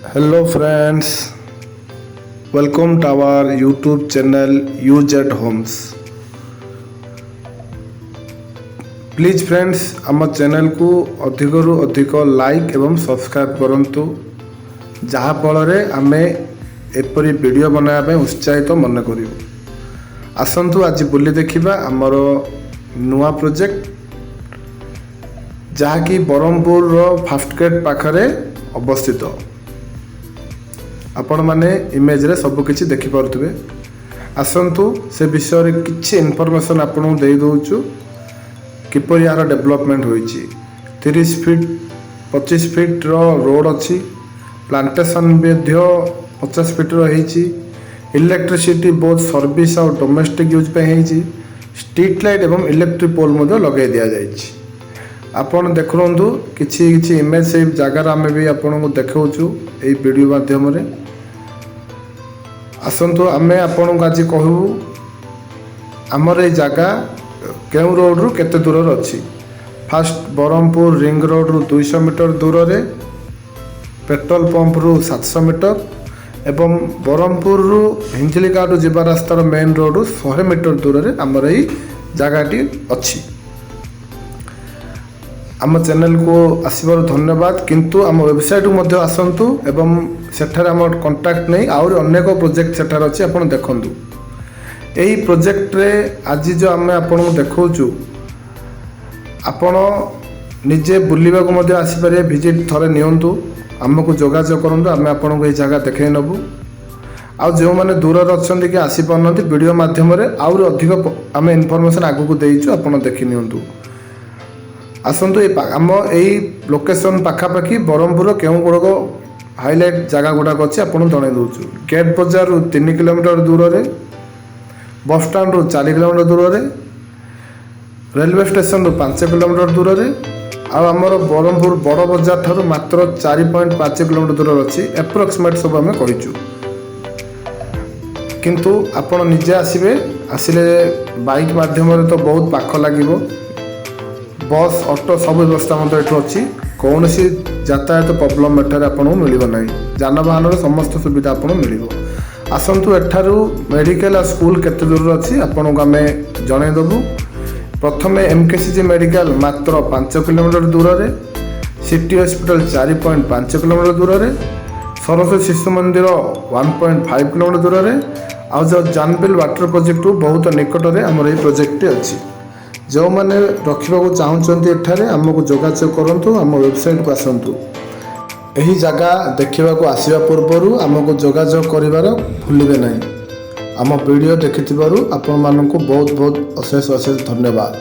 Hello friends, welcome to our YouTube channel UZ Homes. Please friends आम channel को अधिक रु अधिक लाइक एवं सब्सक्राइब करंतु जहा फल आम एपरी वीडियो बनाया उत्साहित मन करूँ। आसतु आज बुली देखा आमर नुआ प्रोजेक्ट जहाँकि ब्रह्मपुर फास्ट गेट पाखरे अवस्थित। आपण माने इमेज रे सब किछि देखि पारुथबे। आसंतु से विषय रे किछि इन्फॉर्मेशन आपन दे दोछु किपरि यार डेवलपमेंट होईछि। 30 फीट 25 फीट रो रोड अछि, प्लांटेशन मध्य 50 फीट रो हेछि, इलेक्ट्रिसिटी बोथ सर्विस और डोमेस्टिक यूज पे हेछि, स्ट्रीट लाइट एवं इलेक्ट्रिक पोल मध्य लगे दिया जाइछि। आपण देखरंतु किछि किछि इमेज से जगह आमे भी आपन को देखाउछु एई वीडियो माध्यम रे। आसंतु आमे आपन को आज कहू आमर ए जगह केउ रोड रु केते दूर रे अछि। फास्ट ब्रह्मपुर रिंग रोड रु 200 मीटर दूर रे, पेट्रोल पंप रु 700 मीटर एवं ब्रह्मपुर रु हिंजलिकाटू जिबा रास्तार मेन रोड रु 100 मीटर दूर रे आमर एई जगहटी अछि। आम चैनल को आसबार धन्यवाद। किंतु आम वेबसाइट को आसतु एवं सेठार आम कंटाक्ट नहीं आउर अनेक प्रोजेक्ट सेठार अच्छी आपन देखंतु। एही प्रोजेक्ट रे आज जो आम आपन को देखौछु आपण निजे बुलिबा को मध्य आसी पारे, विजिट थरे नियंतु, आमको जोगाजोग करंतु, आम आपन को ए जगह देखै नबु। आ जो माने दूर अच्छे कि आसी पारनती वीडियो माध्यम रे आउर अधिक आम इनफॉरमेशन आगु को देइछु, आपण देखि नियंतु। आसतु आम यही लोकेशन पाखापाखि ब्रह्मपुर केउ गुड़क हाइलाइट जगह गुड़ाक अच्छी आपको जन दूसु। गेट बजार 3 किलोमीटर दूर रे, बस स्टाण्ड 4 किलोमीटर दूर रे, रेलवे स्टेशन 5 किलोमीटर दूर रे, आमर ब्रह्मपुर बड़ बजार ठार मात्र 4.5 किलोमीटर दूर अच्छी एप्रोक्सीमेट सब आम कहीचु। किंतु आपण निजे आसबे, आसिले बाइक माध्यम तो बहुत पाख लगे, बस ऑटो सब व्यवस्था मतलब अच्छी, कौन सी यातायात प्रॉब्लम एठार आपको मिल ना, जानवाहन समस्त सुविधा आपको मिल। आसतु एठारू मेडिकल आ स्कूल केते दूर अच्छी आपको आम जनईदेबू। प्रथम एमकेसीजी मेडिकल मात्र 5 किलोमीटर दूर रे, सिटी हॉस्पिटल 4.5 किलोमीटर दूर रे, सरस्वती शिशु मंदिर 1.5 किलोमीटर दूर रे, आ जो जानबिल वाटर प्रोजेक्ट बहुत निकट में आमर ये प्रोजेक्ट अच्छी। जो मैंने रखा चाहते एठारे आमको जोगाजोग करूँ, आम वेबसाइट को आसतु। यही जगह देखा आसवा पूर्व आमको जोगाजोग कर भूलिबे नहीं। आम वीडियो देखि आपण मानक बहुत बहुत अशेष अशेष धन्यवाद।